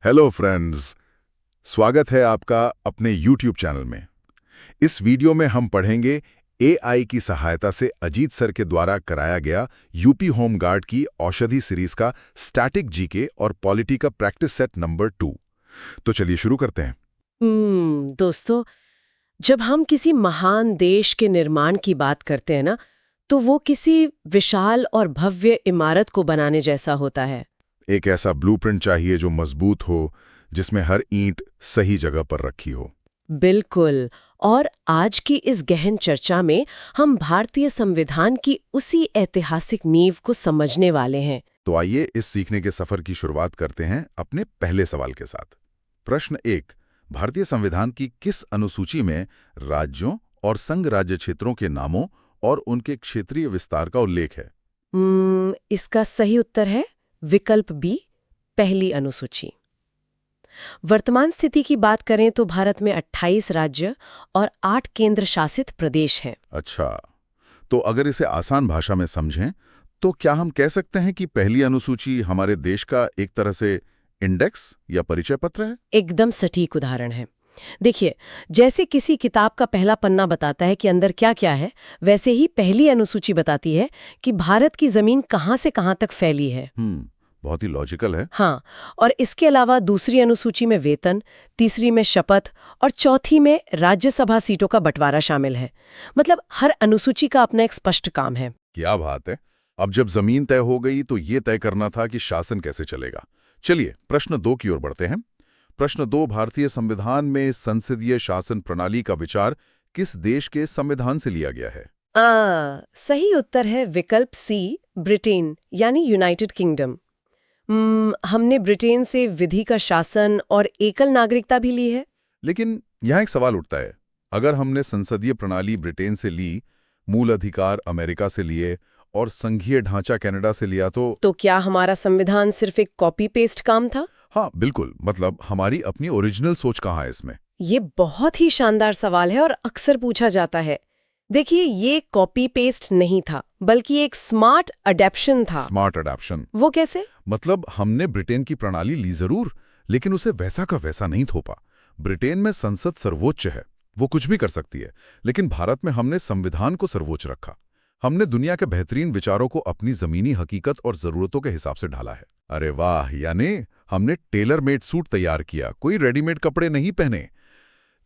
Hello friends, स्वागत है आपका अपने YouTube चैनल में। इस वीडियो में हम पढ़ेंगे AI की सहायता से अजीत सर के द्वारा कराया गया यूपी होम गार्ड की औषधि सीरीज का स्टैटिक जीके और पॉलिटी का प्रैक्टिस सेट नंबर 2। तो चलिए शुरू करते हैं। दोस्तों, जब हम किसी महान देश के निर्माण की बात करते हैं ना, तो वो किसी विशाल और भव्य इमारत को बनाने जैसा होता है। एक ऐसा ब्लूप्रिंट चाहिए जो मजबूत हो, जिसमें हर ईंट सही जगह पर रखी हो। बिल्कुल। और आज की इस गहन चर्चा में हम भारतीय संविधान की उसी ऐतिहासिक नींव को समझने वाले हैं। तो आइए इस सीखने के सफर की शुरुआत करते हैं अपने पहले सवाल के साथ। प्रश्न 1, भारतीय संविधान की किस अनुसूची में राज्यों और संघ राज्य क्षेत्रों के नामों और उनके क्षेत्रीय विस्तार का उल्लेख है? इसका सही उत्तर है विकल्प बी, पहली अनुसूची। वर्तमान स्थिति की बात करें तो भारत में 28 राज्य और 8 केंद्र शासित प्रदेश हैं। अच्छा, तो अगर इसे आसान भाषा में समझें तो क्या हम कह सकते हैं कि पहली अनुसूची हमारे देश का एक तरह से इंडेक्स या परिचय पत्र है? एकदम सटीक उदाहरण है। देखिए, जैसे किसी किताब का पहला पन्ना बताता है कि अंदर क्या क्या है, वैसे ही पहली अनुसूची बताती है कि भारत की जमीन कहां से कहां तक फैली है। बहुत ही लॉजिकल है। हाँ, और इसके अलावा दूसरी अनुसूची में वेतन, तीसरी में शपथ और चौथी में राज्यसभा सीटों का बंटवारा शामिल है। मतलब हर अनुसूची का अपना एक स्पष्ट काम है। क्या बात है। अब जब जमीन तय हो गई तो ये तय करना था कि शासन कैसे चलेगा। चलिए प्रश्न 2 की ओर बढ़ते हैं। प्रश्न 2, भारतीय संविधान में संसदीय शासन प्रणाली का विचार किस देश के संविधान से लिया गया है? सही उत्तर है विकल्प सी, ब्रिटेन यानी यूनाइटेड किंगडम। हमने ब्रिटेन से विधि का शासन और एकल नागरिकता भी ली है। लेकिन यहाँ एक सवाल उठता है, अगर हमने संसदीय प्रणाली ब्रिटेन से ली, मूल अधिकार अमेरिका से लिए और संघीय ढांचा कनाडा से लिया तो क्या हमारा संविधान सिर्फ एक कॉपी पेस्ट काम था? हाँ बिल्कुल, मतलब हमारी अपनी ओरिजिनल सोच कहाँ है इसमें? ये बहुत ही शानदार सवाल है और अक्सर पूछा जाता है। देखिए, ये कॉपी पेस्ट नहीं था, बल्कि एक स्मार्ट अडैप्शन था। स्मार्ट अडैप्शन? वो कैसे? मतलब हमने ब्रिटेन की प्रणाली ली जरूर, लेकिन उसे वैसा का वैसा नहीं थोपा। ब्रिटेन में संसद सर्वोच्च है, वो कुछ भी कर सकती है, लेकिन भारत में हमने संविधान को सर्वोच्च रखा। हमने दुनिया के बेहतरीन विचारों को अपनी जमीनी हकीकत और जरूरतों के हिसाब से ढाला है। अरे वाह, यानी हमने टेलर मेड सूट तैयार किया, कोई रेडीमेड कपड़े नहीं पहने।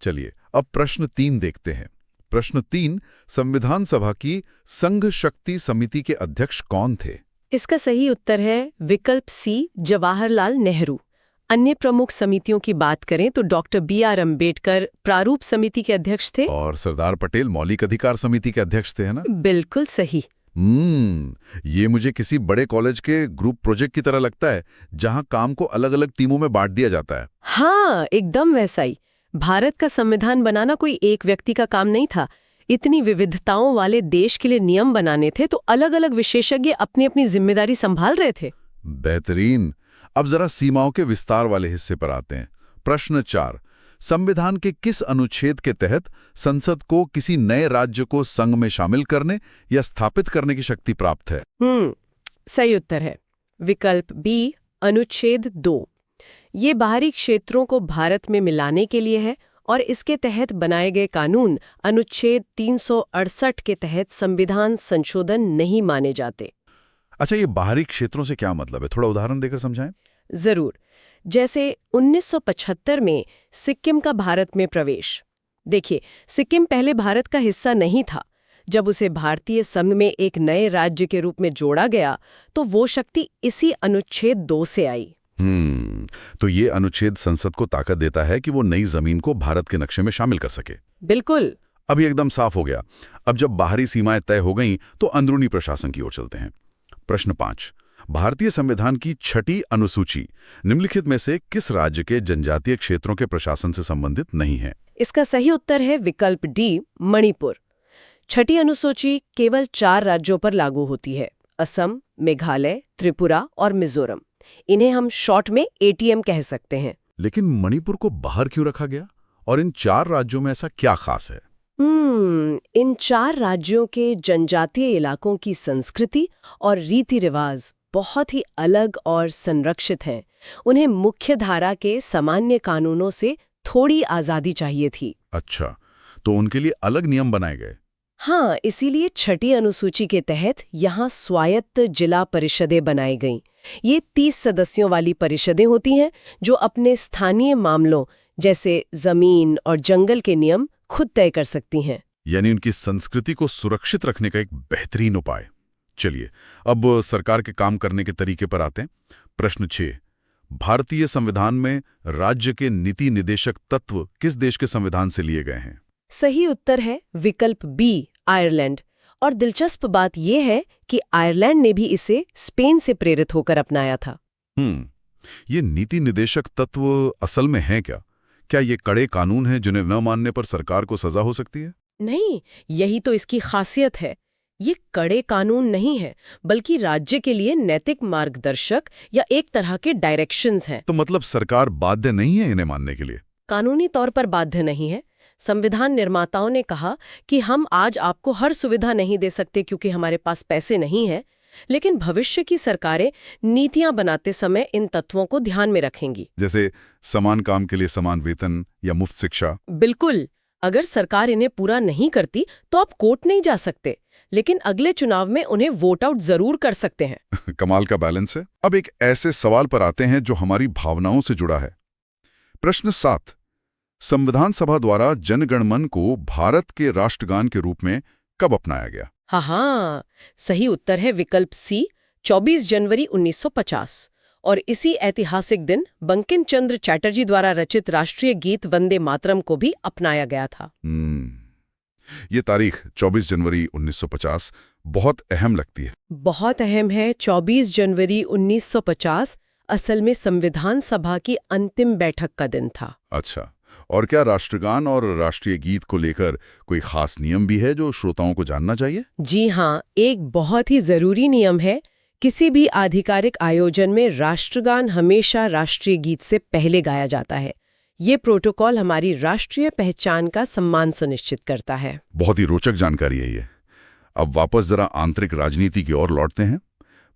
चलिए अब प्रश्न 3 देखते हैं। प्रश्न 3, संविधान सभा की संघ शक्ति समिति के अध्यक्ष कौन थे? इसका सही उत्तर है विकल्प सी, जवाहरलाल नेहरू। अन्य प्रमुख समितियों की बात करें तो डॉक्टर BR अम्बेडकर प्रारूप समिति के अध्यक्ष थे और सरदार पटेल मौलिक अधिकार समिति के अध्यक्ष थे, है ना? बिल्कुल सही। ये मुझे किसी बड़े कॉलेज के ग्रुप प्रोजेक्ट की तरह लगता है, जहां काम को अलग अलग टीमों में बांट दिया जाता है। हाँ, एकदम वैसा ही। भारत का संविधान बनाना कोई एक व्यक्ति का काम नहीं था। इतनी विविधताओं वाले देश के लिए नियम बनाने थे, तो अलग अलग विशेषज्ञ अपनी अपनी जिम्मेदारी संभाल रहे थे। बेहतरीन। अब जरा सीमाओं के विस्तार वाले हिस्से पर आते हैं। प्रश्न 4, संविधान के किस अनुच्छेद के तहत संसद को किसी नए राज्य को संघ में शामिल करने या स्थापित करने की शक्ति प्राप्त है? सही उत्तर है विकल्प बी, अनुच्छेद 2। ये बाहरी क्षेत्रों को भारत में मिलाने के लिए है और इसके तहत बनाए गए कानून अनुच्छेद 368 के तहत संविधान संशोधन नहीं माने जाते। अच्छा, ये बाहरी क्षेत्रों से क्या मतलब है? थोड़ा उदाहरण देकर समझाएं। जरूर। जैसे 1975 में सिक्किम का भारत में प्रवेश। देखिए, सिक्किम पहले भारत का हिस्सा नहीं था। जब उसे भारतीय संघ में एक नए राज्य के रूप में जोड़ा गया, तो वो शक्ति इसी अनुच्छेद 2 से आई। तो ये अनुच्छेद संसद को ताकत देता है कि वो नई जमीन को भारत के नक्शे में शामिल कर सके। बिल्कुल। अभी एकदम साफ हो गया। अब जब बाहरी सीमाएं तय हो गईं, तो अंदरूनी प्रशासन की ओर चलते हैं। प्रश्न 5, भारतीय संविधान की 6ठी अनुसूची निम्नलिखित में से किस राज्य के जनजातीय क्षेत्रों के प्रशासन से संबंधित नहीं है? इसका सही उत्तर है विकल्प डी, मणिपुर। 6ठी अनुसूची केवल 4 राज्यों पर लागू होती है, असम, मेघालय, त्रिपुरा और मिजोरम। इन्हें हम शॉर्ट में ATM कह सकते हैं। लेकिन मणिपुर को बाहर क्यों रखा गया और इन 4 राज्यों में ऐसा क्या खास है? इन 4 राज्यों के जनजातीय इलाकों की संस्कृति और रीति रिवाज बहुत ही अलग और संरक्षित हैं। उन्हें मुख्य धारा के सामान्य कानूनों से थोड़ी आज़ादी चाहिए थी। अच्छा, तो उनके लिए अलग नियम बनाए गए। हाँ, इसीलिए छठी अनुसूची के तहत यहाँ स्वायत्त जिला परिषदें बनाई गईं। ये 30 सदस्यों वाली परिषदें होती हैं जो अपने स्थानीय मामलों जैसे जमीन और जंगल के नियम खुद तय कर सकती हैं। यानी उनकी संस्कृति को सुरक्षित रखने का एक बेहतरीन उपाय। चलिए, अब सरकार के काम करने के तरीके पर आते हैं। प्रश्न 6, भारतीय संविधान में राज्य के नीति निदेशक तत्व किस देश के संविधान से लिए गए हैं? सही उत्तर है विकल्प बी, आयरलैंड। और दिलचस्प बात यह है कि आयरलैंड ने भी इसे स्पेन से प्रेरित होकर अपनाया था। ये नीति निदेशक तत्व असल में हैं क्या? क्या ये कड़े कानून हैं जिन्हें न मानने पर सरकार को सजा हो सकती है? नहीं, यही तो इसकी खासियत है। ये कड़े कानून नहीं है, बल्कि राज्य के लिए नैतिक मार्गदर्शक या एक तरह के डायरेक्शंस हैं। तो मतलब सरकार बाध्य नहीं है इन्हें मानने के लिए? कानूनी तौर पर बाध्य नहीं है। संविधान निर्माताओं ने कहा कि हम आज आपको हर सुविधा नहीं दे सकते क्योंकि हमारे पास पैसे नहीं है, लेकिन भविष्य की सरकारें नीतियां बनाते समय इन तत्वों को ध्यान में रखेंगी। जैसे समान काम के लिए समान वेतन या मुफ्त शिक्षा? बिल्कुल। अगर सरकार इन्हें पूरा नहीं करती तो आप कोर्ट नहीं जा सकते, लेकिन अगले चुनाव में उन्हें वोट आउट जरूर कर सकते हैं। कमाल का बैलेंस है। अब एक ऐसे सवाल पर आते हैं जो हमारी भावनाओं से जुड़ा है। प्रश्न 7, संविधान सभा द्वारा जनगण मन को भारत के राष्ट्रगान के रूप में कब अपनाया गया? हाँ, सही उत्तर है विकल्प सी, 24 जनवरी 1950। और इसी ऐतिहासिक दिन बंकिम चंद्र चटर्जी द्वारा रचित राष्ट्रीय गीत वंदे मातरम को भी अपनाया गया था। ये तारीख 24 जनवरी 1950 बहुत अहम लगती है। बहुत अहम है। 24 जनवरी 1950 असल में संविधान सभा की अंतिम बैठक का दिन था। अच्छा, और क्या राष्ट्रगान और राष्ट्रीय गीत को लेकर कोई खास नियम भी है जो श्रोताओं को जानना चाहिए? जी हाँ, एक बहुत ही जरूरी नियम है। किसी भी आधिकारिक आयोजन में राष्ट्रगान हमेशा राष्ट्रीय गीत से पहले गाया जाता है। ये प्रोटोकॉल हमारी राष्ट्रीय पहचान का सम्मान सुनिश्चित करता है। बहुत ही रोचक जानकारी है ये। अब वापस जरा आंतरिक राजनीति की ओर लौटते हैं।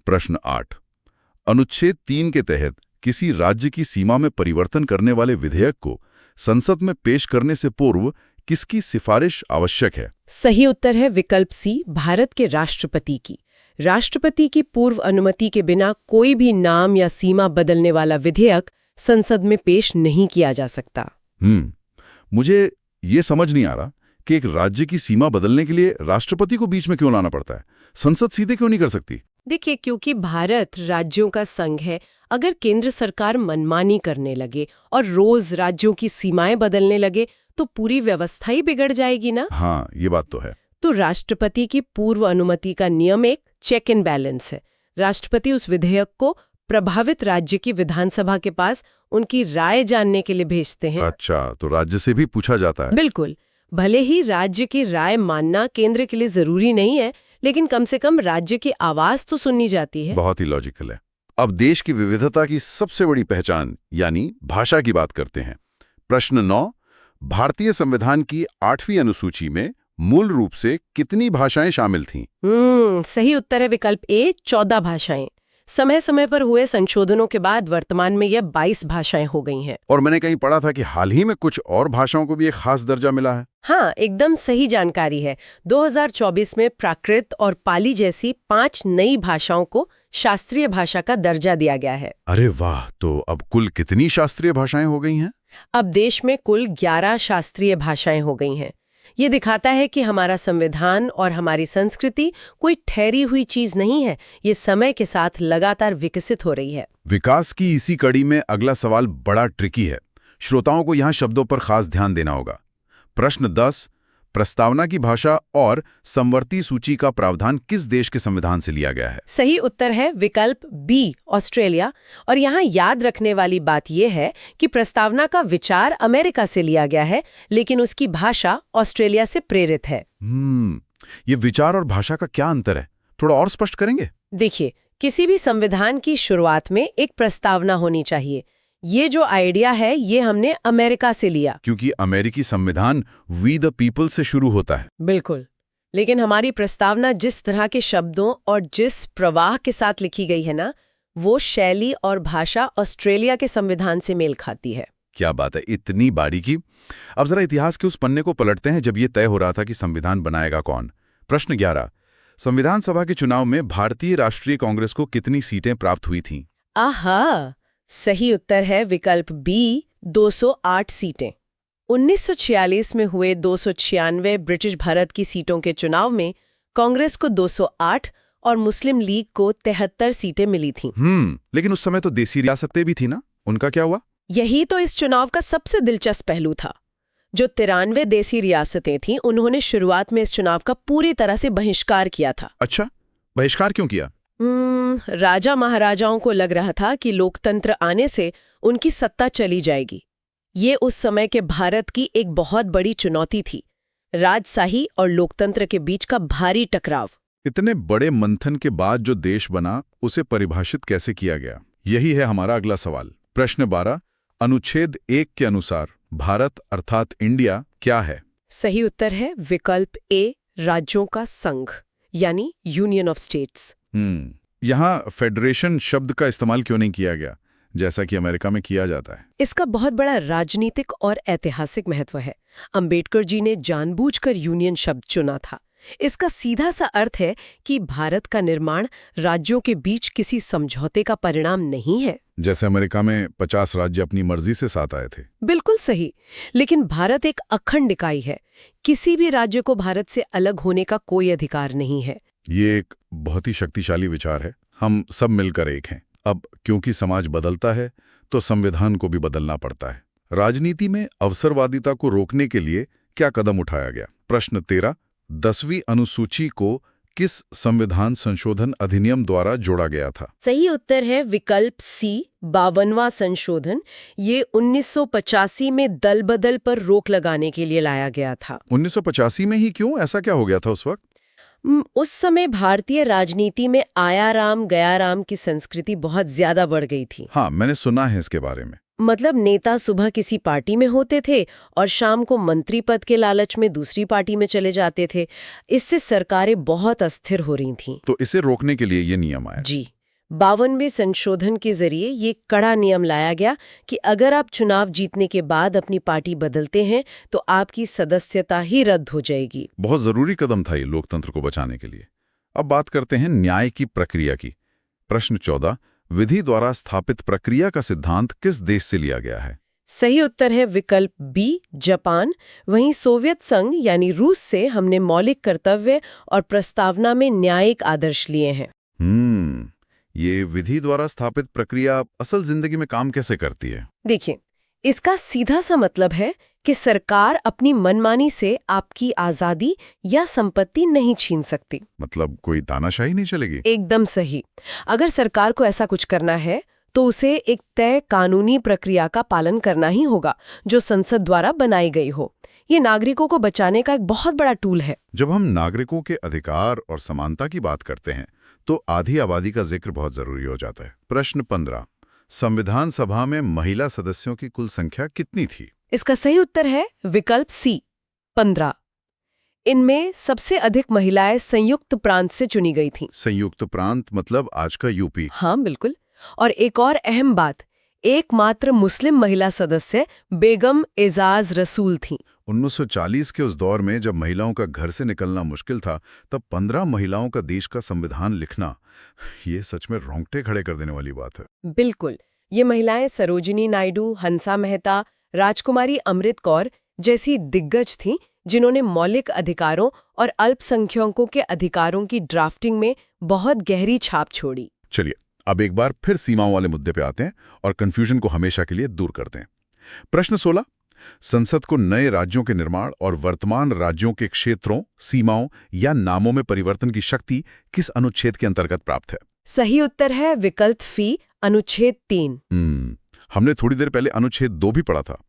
प्रश्न 8, अनुच्छेद 3 के तहत किसी राज्य की सीमा में परिवर्तन करने वाले विधेयक को संसद में पेश करने से पूर्व किसकी सिफारिश आवश्यक है? सही उत्तर है विकल्प सी, भारत के राष्ट्रपति की। राष्ट्रपति की पूर्व अनुमति के बिना कोई भी नाम या सीमा बदलने वाला विधेयक संसद में पेश नहीं किया जा सकता। मुझे ये समझ नहीं आ रहा कि एक राज्य की सीमा बदलने के लिए राष्ट्रपति को बीच में क्यों लाना पड़ता है? संसद सीधे क्यों नहीं कर सकती? देखिए, क्योंकि भारत राज्यों का संघ है। अगर केंद्र सरकार मनमानी करने लगे और रोज राज्यों की सीमाएं बदलने लगे तो पूरी व्यवस्था ही बिगड़ जाएगी ना। हाँ, ये बात तो है। तो राष्ट्रपति की पूर्व अनुमति का नियम एक चेक एंड बैलेंस है। राष्ट्रपति उस विधेयक को प्रभावित राज्य की विधानसभा के पास उनकी राय जानने के लिए भेजते हैं। अच्छा, तो राज्य से भी पूछा जाता है? बिल्कुल। भले ही राज्य की राय मानना केंद्र के लिए जरूरी नहीं है, लेकिन कम से कम राज्य की आवाज तो सुननी जाती है। बहुत ही लॉजिकल है। अब देश की विविधता की सबसे बड़ी पहचान यानी भाषा की बात करते हैं। प्रश्न 9, भारतीय संविधान की 8वीं अनुसूची में मूल रूप से कितनी भाषाएं शामिल थीं? सही उत्तर है विकल्प ए, 14 भाषाएं। समय समय पर हुए संशोधनों के बाद वर्तमान में यह 22 भाषाएं हो गई हैं। और मैंने कहीं पढ़ा था कि हाल ही में कुछ और भाषाओं को भी एक खास दर्जा मिला है। हाँ, एकदम सही जानकारी है। 2024 में प्राकृत और पाली जैसी 5 नई भाषाओं को शास्त्रीय भाषा का दर्जा दिया गया है। अरे वाह, तो अब कुल कितनी शास्त्रीय भाषाएं हो गई हैं? अब देश में कुल 11 शास्त्रीय भाषाएं हो गई हैं। ये दिखाता है कि हमारा संविधान और हमारी संस्कृति कोई ठहरी हुई चीज नहीं है, ये समय के साथ लगातार विकसित हो रही है। विकास की इसी कड़ी में अगला सवाल बड़ा ट्रिकी है। श्रोताओं को यहाँ शब्दों पर खास ध्यान देना होगा। प्रश्न 10, प्रस्तावना की भाषा और समवर्ती सूची का प्रावधान किस देश के संविधान से लिया गया है? सही उत्तर है विकल्प बी, ऑस्ट्रेलिया। और यहाँ याद रखने वाली बात यह है कि प्रस्तावना का विचार अमेरिका से लिया गया है, लेकिन उसकी भाषा ऑस्ट्रेलिया से प्रेरित है। ये विचार और भाषा का क्या अंतर है? थोड़ा और स्पष्ट करेंगे? देखिए, किसी भी संविधान की शुरुआत में एक प्रस्तावना होनी चाहिए। ये जो आइडिया है ये हमने अमेरिका से लिया, क्योंकि अमेरिकी संविधान वी द पीपल से शुरू होता है। बिल्कुल। लेकिन हमारी प्रस्तावना जिस तरह के शब्दों और जिस प्रवाह के साथ लिखी गई है ना, वो शैली और भाषा ऑस्ट्रेलिया के संविधान से मेल खाती है। क्या बात है, इतनी बारीकी। अब जरा इतिहास के उस पन्ने को पलटते हैं जब ये तय हो रहा था कि संविधान बनाएगा कौन। प्रश्न 11, संविधान सभा के चुनाव में भारतीय राष्ट्रीय कांग्रेस को कितनी सीटें प्राप्त हुई थीं? आहा, सही उत्तर है विकल्प बी, 208 सीटें। 1946 में हुए 296 ब्रिटिश भारत की सीटों के चुनाव में कांग्रेस को 208 और मुस्लिम लीग को 73 सीटें मिली थीं। लेकिन उस समय तो देसी रियासतें भी थी ना, उनका क्या हुआ? यही तो इस चुनाव का सबसे दिलचस्प पहलू था। जो 93 देसी रियासतें थीं, उन्होंने शुरुआत में इस चुनाव का पूरी तरह से बहिष्कार किया था। अच्छा, बहिष्कार क्यों किया? राजा महाराजाओं को लग रहा था कि लोकतंत्र आने से उनकी सत्ता चली जाएगी। ये उस समय के भारत की एक बहुत बड़ी चुनौती थी, राजशाही और लोकतंत्र के बीच का भारी टकराव। इतने बड़े मंथन के बाद जो देश बना, उसे परिभाषित कैसे किया गया? यही है हमारा अगला सवाल। प्रश्न 12, अनुच्छेद 1 के अनुसार भारत अर्थात इंडिया क्या है? सही उत्तर है विकल्प ए, राज्यों का संघ, यानी यूनियन ऑफ स्टेट्स। यहाँ फेडरेशन शब्द का इस्तेमाल क्यों नहीं किया गया, जैसा कि अमेरिका में किया जाता है? इसका बहुत बड़ा राजनीतिक और ऐतिहासिक महत्व है। अंबेडकर जी ने जानबूझकर यूनियन शब्द चुना था। इसका सीधा सा अर्थ है कि भारत का निर्माण राज्यों के बीच किसी समझौते का परिणाम नहीं है। जैसे अमेरिका में 50 राज्य अपनी मर्जी से साथ आए थे। बिल्कुल सही। लेकिन भारत एक अखंड इकाई है। किसी भी राज्य को भारत से अलग होने का कोई अधिकार नहीं है। ये एक बहुत ही शक्तिशाली विचार है। हम सब मिलकर एक हैं। अब क्योंकि समाज बदलता है तो संविधान को भी बदलना पड़ता है। राजनीति में अवसरवादिता को रोकने के लिए क्या कदम उठाया गया? प्रश्न 13, 10वीं अनुसूची को किस संविधान संशोधन अधिनियम द्वारा जोड़ा गया था? सही उत्तर है विकल्प सी, 52वां संशोधन। ये 1985 में दल बदल पर रोक लगाने के लिए लाया गया था। 1985 में ही क्यों? ऐसा क्या हो गया था उस वक्त? उस समय भारतीय राजनीति में आया राम गया राम की संस्कृति बहुत ज्यादा बढ़ गई थी। हाँ, मैंने सुना है इसके बारे में। मतलब नेता सुबह किसी पार्टी में होते थे और शाम को मंत्री पद के लालच में दूसरी पार्टी में चले जाते थे। इससे सरकारें बहुत अस्थिर हो रही थीं। तो इसे रोकने के लिए ये नियम आया? जी, 52वें संशोधन के जरिए ये कड़ा नियम लाया गया कि अगर आप चुनाव जीतने के बाद अपनी पार्टी बदलते हैं तो आपकी सदस्यता ही रद्द हो जाएगी। बहुत जरूरी कदम था ये लोकतंत्र को बचाने के लिए। अब बात करते हैं न्याय की प्रक्रिया की। प्रश्न 14, विधि द्वारा स्थापित प्रक्रिया का सिद्धांत किस देश से लिया गया है? सही उत्तर है विकल्प बी, जापान। वहीं सोवियत संघ यानी रूस से हमने मौलिक कर्तव्य और प्रस्तावना में न्यायिक आदर्श लिए हैं। ये विधि द्वारा स्थापित प्रक्रिया असल जिंदगी में काम कैसे करती है? देखिए, इसका सीधा सा मतलब है कि सरकार अपनी मनमानी से आपकी आजादी या संपत्ति नहीं छीन सकती। मतलब कोई तानाशाही नहीं चलेगी? एकदम सही। अगर सरकार को ऐसा कुछ करना है तो उसे एक तय कानूनी प्रक्रिया का पालन करना ही होगा, जो संसद द्वारा बनाई गई हो। ये नागरिकों को बचाने का एक बहुत बड़ा टूल है। जब हम नागरिकों के अधिकार और समानता की बात करते हैं तो आधी आबादी का जिक्र बहुत जरूरी हो जाता है। प्रश्न 15, संविधान सभा में महिला सदस्यों की कुल संख्या कितनी थी? इसका सही उत्तर है विकल्प सी, 15। इनमें सबसे अधिक महिलाएं संयुक्त प्रांत से चुनी गई थीं। संयुक्त प्रांत मतलब आज का यूपी? हाँ, बिल्कुल। और एक और अहम बात, एकमात्र मुस्लिम महिला सदस्य बेगम एजाज रसूल थीं। 1940 के उस दौर में जब महिलाओं का घर से निकलना मुश्किल था, तब 15 महिलाओं का देश का संविधान लिखना, ये सच में रोंगटे खड़े कर देने वाली बात है। बिल्कुल। ये महिलाएं सरोजिनी नायडू, हंसा मेहता, राजकुमारी अमृत कौर जैसी दिग्गज थीं, जिन्होंने मौलिक अधिकारों और अल्पसंख्यकों के अधिकारों की ड्राफ्टिंग में बहुत गहरी छाप छोड़ी। चलिए, अब एक बार फिर सीमाओं वाले मुद्दे पे आते हैं और कंफ्यूजन को हमेशा के लिए दूर करते हैं। प्रश्न 16, संसद को नए राज्यों के निर्माण और वर्तमान राज्यों के क्षेत्रों, सीमाओं या नामों में परिवर्तन की शक्ति किस अनुच्छेद के अंतर्गत प्राप्त है? सही उत्तर है विकल्प फी, अनुच्छेद 3। हमने थोड़ी देर पहले अनुच्छेद 2 भी पढ़ा था।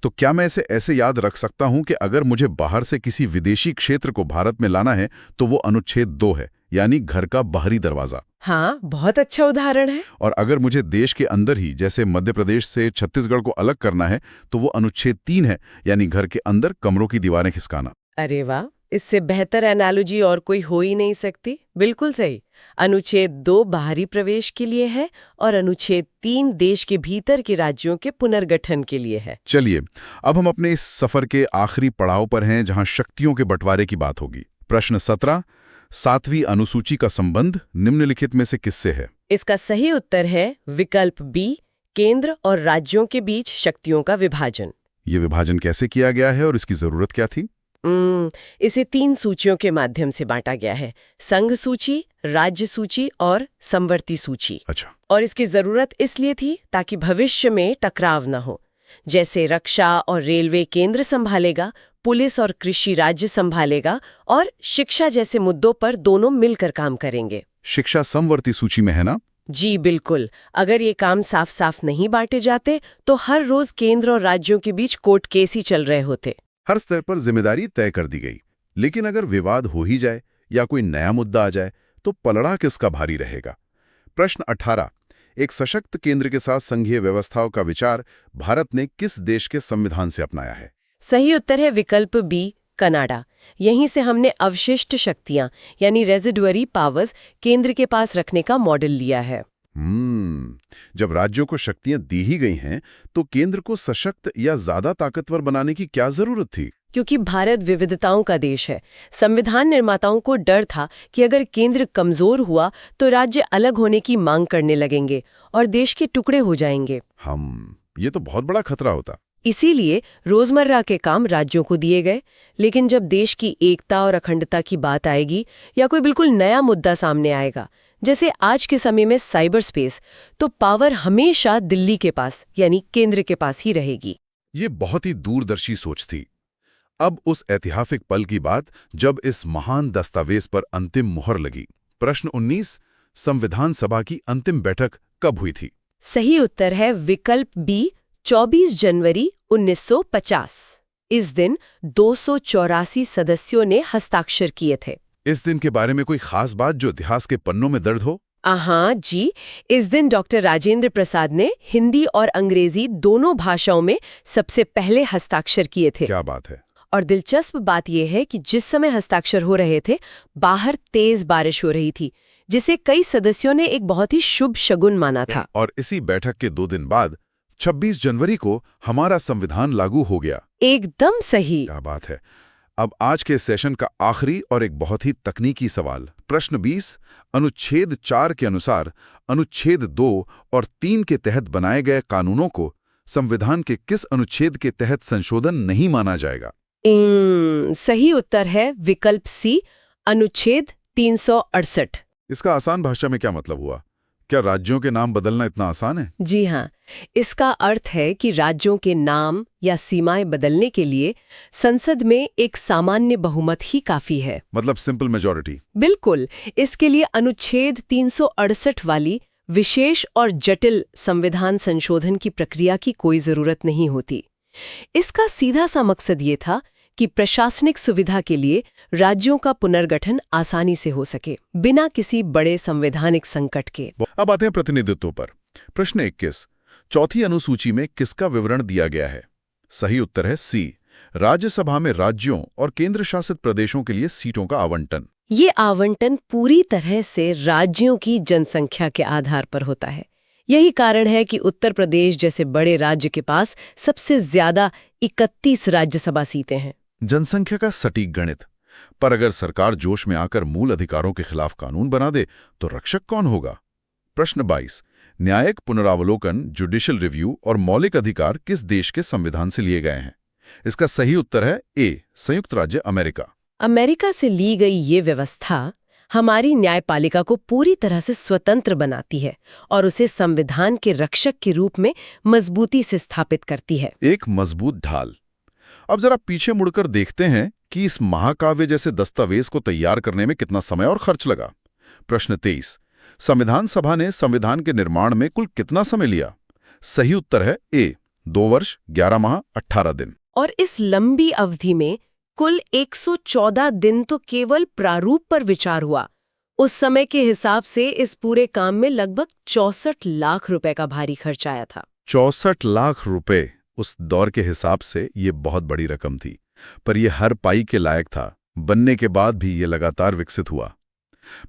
तो क्या मैं इसे ऐसे याद रख सकता हूं कि अगर मुझे बाहर से किसी विदेशी क्षेत्र को भारत में लाना है तो वो अनुच्छेद 2 है, यानी घर का बाहरी दरवाजा? हाँ, बहुत अच्छा उदाहरण है। और अगर मुझे देश के अंदर ही, जैसे मध्य प्रदेश से छत्तीसगढ़ को अलग करना है, तो वो अनुच्छेद 3 है, यानी घर के अंदर कमरों की दीवारें खिसकाना। अरे वाह, इससे बेहतर एनालॉजी और कोई हो ही नहीं सकती। बिल्कुल सही। अनुच्छेद 2 बाहरी प्रवेश के लिए है और अनुच्छेद 3 देश के भीतर के राज्यों के पुनर्गठन के लिए है। चलिए, अब हम अपने इस सफर के आखिरी पड़ाव पर हैं, जहां शक्तियों के बंटवारे की बात होगी। प्रश्न 17, 7वीं अनुसूची का संबंध निम्नलिखित में से किससे है? इसका सही उत्तर है विकल्प बी, केंद्र और राज्यों के बीच शक्तियों का विभाजन। ये विभाजन कैसे किया गया है और इसकी जरूरत क्या थी? इसे 3 सूचियों के माध्यम से बांटा गया है: संघ सूची, राज्य सूची और समवर्ती सूची। अच्छा। और इसकी जरूरत इसलिए थी ताकि भविष्य में टकराव न हो। जैसे रक्षा और रेलवे केंद्र संभालेगा, पुलिस और कृषि राज्य संभालेगा, और शिक्षा जैसे मुद्दों पर दोनों मिलकर काम करेंगे। शिक्षा समवर्ती सूची में है ना? जी बिल्कुल। अगर ये काम साफ साफ नहीं बांटे जाते तो हर रोज केंद्र और राज्यों के बीच कोर्ट केस ही चल रहे होते। हर स्तर पर जिम्मेदारी तय कर दी गई। लेकिन अगर विवाद हो ही जाए या कोई नया मुद्दा आ जाए तो पलड़ा किसका भारी रहेगा? प्रश्न 18, एक सशक्त केंद्र के साथ संघीय व्यवस्थाओं का विचार भारत ने किस देश के संविधान से अपनाया है? सही उत्तर है विकल्प बी, कनाडा। यहीं से हमने अवशिष्ट शक्तियां यानी रेजिडुअरी पावर्स केंद्र के पास रखने का मॉडल लिया है। जब राज्यों को शक्तियां दी ही गई हैं, तो केंद्र को सशक्त या ज्यादा ताकतवर बनाने की क्या जरूरत थी? क्योंकि भारत विविधताओं का देश है। संविधान निर्माताओं को डर था कि अगर केंद्र कमजोर हुआ तो राज्य अलग होने की मांग करने लगेंगे और देश के टुकड़े हो जाएंगे। ये तो बहुत बड़ा खतरा होता। इसीलिए रोजमर्रा के काम राज्यों को दिए गए। लेकिन जब देश की एकता और अखंडता की बात आएगी या कोई बिल्कुल नया मुद्दा सामने आएगा, जैसे आज के समय में साइबर स्पेस, तो पावर हमेशा दिल्ली के पास यानी केंद्र के पास ही रहेगी। ये बहुत ही दूरदर्शी सोच थी। अब उस ऐतिहासिक पल की बात जब इस महान दस्तावेज पर अंतिम मुहर लगी। प्रश्न 19, संविधान सभा की अंतिम बैठक कब हुई थी? सही उत्तर है विकल्प बी, 24 जनवरी 1950। इस दिन 284 सदस्यों ने हस्ताक्षर किए थे। इस दिन के बारे में कोई खास बात जो इतिहास के पन्नों में दर्ज हो? हाँ जी, इस दिन डॉक्टर राजेंद्र प्रसाद ने हिंदी और अंग्रेजी दोनों भाषाओं में सबसे पहले हस्ताक्षर किए थे। क्या बात है। और दिलचस्प बात यह है कि जिस समय हस्ताक्षर हो रहे थे, बाहर तेज बारिश हो रही थी, जिसे कई सदस्यों ने एक बहुत ही शुभ शगुन माना था। और इसी बैठक के 2 दिन बाद 26 जनवरी को हमारा संविधान लागू हो गया। एकदम सही। क्या बात है। अब आज के सेशन का आखिरी और एक बहुत ही तकनीकी सवाल। प्रश्न 20, अनुच्छेद 4 के अनुसार अनुच्छेद 2 और 3 के तहत बनाए गए कानूनों को संविधान के किस अनुच्छेद के तहत संशोधन नहीं माना जाएगा? सही उत्तर है विकल्प सी, अनुच्छेद 368। इसका आसान भाषा में क्या मतलब हुआ? क्या राज्यों के नाम बदलना इतना आसान है? जी हाँ, इसका अर्थ है कि राज्यों के नाम या सीमाएं बदलने के लिए संसद में एक सामान्य बहुमत ही काफी है। मतलब सिंपल मेजॉरिटी। बिल्कुल। इसके लिए अनुच्छेद 368 वाली विशेष और जटिल संविधान संशोधन की प्रक्रिया की कोई जरूरत नहीं होती। इसका सीधा सा मकसद ये था कि प्रशासनिक सुविधा के लिए राज्यों का पुनर्गठन आसानी से हो सके, बिना किसी बड़े संवैधानिक संकट के। अब आते हैं प्रतिनिधित्व पर। प्रश्न 21, चौथी अनुसूची में किसका विवरण दिया गया है? सही उत्तर है सी, राज्यसभा में राज्यों और केंद्र शासित प्रदेशों के लिए सीटों का आवंटन। ये आवंटन पूरी तरह से राज्यों की जनसंख्या के आधार पर होता है। यही कारण है कि उत्तर प्रदेश जैसे बड़े राज्य के पास सबसे ज्यादा 31 राज्यसभा सीटें हैं। जनसंख्या का सटीक गणित। पर अगर सरकार जोश में आकर मूल अधिकारों के खिलाफ कानून बना दे तो रक्षक कौन होगा? प्रश्न 22, न्यायिक पुनरावलोकन, जुडिशियल रिव्यू और मौलिक अधिकार किस देश के संविधान से लिए गए हैं? इसका सही उत्तर है ए, संयुक्त राज्य अमेरिका। अमेरिका से ली गई ये व्यवस्था हमारी न्यायपालिका को पूरी तरह से स्वतंत्र बनाती है और उसे संविधान के रक्षक के रूप में मजबूती से स्थापित करती है। एक मजबूत ढाल। अब जरा पीछे मुड़कर देखते हैं कि इस महाकाव्य जैसे दस्तावेज को तैयार करने में कितना समय और खर्च लगा। प्रश्न 23, संविधान सभा ने संविधान के निर्माण में कुल कितना समय लिया? सही उत्तर है ए, 2 वर्ष 11 माह 18 दिन। और इस लंबी अवधि में कुल 114 दिन तो केवल प्रारूप पर विचार हुआ। उस समय के हिसाब से इस पूरे काम में लगभग 64 लाख रुपए का भारी खर्च आया था। 64 लाख रुपए उस दौर के हिसाब से ये बहुत बड़ी रकम थी, पर यह हर पाई के लायक था। बनने के बाद भी ये लगातार विकसित हुआ।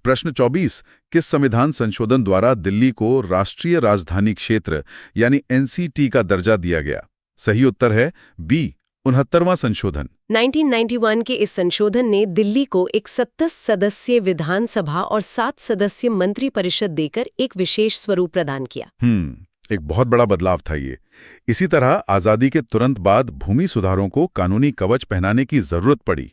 प्रश्न 24, किस संविधान संशोधन द्वारा दिल्ली को राष्ट्रीय राजधानी क्षेत्र यानी एनसीटी का दर्जा दिया गया? सही उत्तर है बी, 69वां संशोधन। 1991 के इस संशोधन ने दिल्ली को एक 27 सदस्यीय विधानसभा और 7 सदस्यीय मंत्रिपरिषद देकर एक विशेष स्वरूप प्रदान किया। एक बहुत बड़ा बदलाव था ये। इसी तरह आजादी के तुरंत बाद भूमि सुधारों को कानूनी कवच पहनाने की जरूरत पड़ी।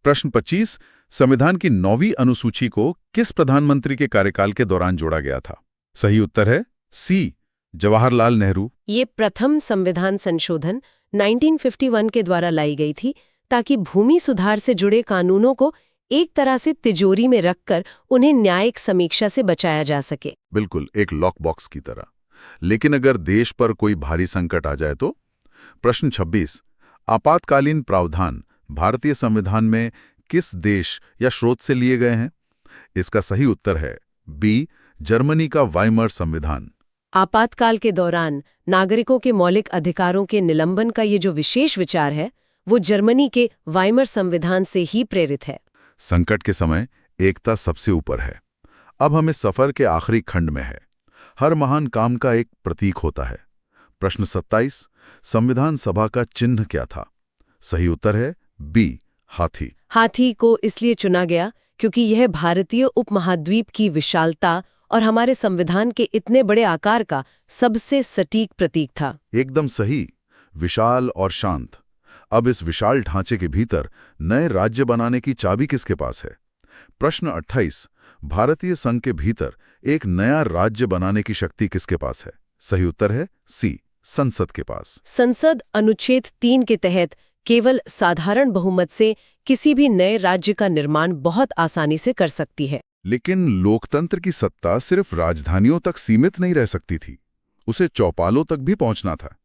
प्रश्न 25, संविधान की 9वीं अनुसूची को किस प्रधानमंत्री के कार्यकाल के दौरान जोड़ा गया था? सही उत्तर है सी, जवाहरलाल नेहरू। ये प्रथम संविधान संशोधन 1951 के द्वारा लाई गई थी ताकि भूमि सुधार से जुड़े कानूनों को एक तरह से तिजोरी में रखकर उन्हें न्यायिक समीक्षा से बचाया जा सके। बिल्कुल, एक लॉक बॉक्स की तरह। लेकिन अगर देश पर कोई भारी संकट आ जाए तो? प्रश्न 26, आपातकालीन प्रावधान भारतीय संविधान में किस देश या स्रोत से लिए गए हैं? इसका सही उत्तर है बी, जर्मनी का वाइमर संविधान। आपातकाल के दौरान नागरिकों के मौलिक अधिकारों के निलंबन का ये जो विशेष विचार है वो जर्मनी के वाइमर संविधान से ही प्रेरित है। संकट के समय एकता सबसे ऊपर है। अब हम इस सफर के आखिरी खंड में है। हर महान काम का एक प्रतीक होता है। प्रश्न 27, संविधान सभा का चिन्ह क्या था? सही उत्तर है बी, हाथी। हाथी को इसलिए चुना गया क्योंकि यह भारतीय उपमहाद्वीप की विशालता और हमारे संविधान के इतने बड़े आकार का सबसे सटीक प्रतीक था। एकदम सही, विशाल और शांत। अब इस विशाल ढांचे के भीतर नए राज्य बनाने की चाबी किसके पास है? प्रश्न 28, भारतीय संघ के भीतर एक नया राज्य बनाने की शक्ति किसके पास है? सही उत्तर है सी, संसद के पास। संसद अनुच्छेद 3 के तहत केवल साधारण बहुमत से किसी भी नए राज्य का निर्माण बहुत आसानी से कर सकती है। लेकिन लोकतंत्र की सत्ता सिर्फ राजधानियों तक सीमित नहीं रह सकती थी, उसे चौपालों तक भी पहुंचना था।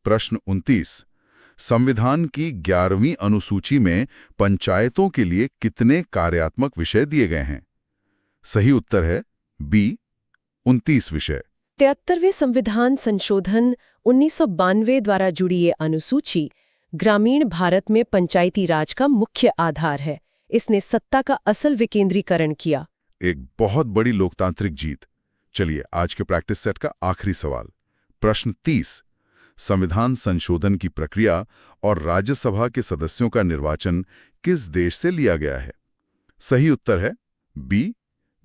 प्रश्न 29, संविधान की 11वीं अनुसूची में पंचायतों के लिए कितने कार्यात्मक विषय दिए गए हैं? सही उत्तर है बी, 29 विषय। 73वें संविधान संशोधन 1992 द्वारा जुड़ी ये अनुसूची ग्रामीण भारत में पंचायती राज का मुख्य आधार है। इसने सत्ता का असल विकेंद्रीकरण किया। एक बहुत बड़ी लोकतांत्रिक जीत। चलिए आज के प्रैक्टिस सेट का आखिरी सवाल। प्रश्न 30, संविधान संशोधन की प्रक्रिया और राज्यसभा के सदस्यों का निर्वाचन किस देश से लिया गया है? सही उत्तर है बी,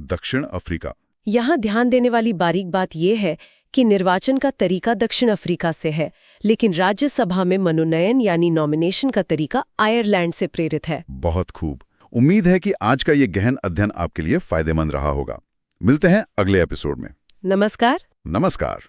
दक्षिण अफ्रीका। यहाँ ध्यान देने वाली बारीक बात यह है कि निर्वाचन का तरीका दक्षिण अफ्रीका से है, लेकिन राज्यसभा में मनोनयन यानी नॉमिनेशन का तरीका आयरलैंड से प्रेरित है। बहुत खूब। उम्मीद है कि आज का ये गहन अध्ययन आपके लिए फायदेमंद रहा होगा। मिलते हैं अगले एपिसोड में। नमस्कार। नमस्कार।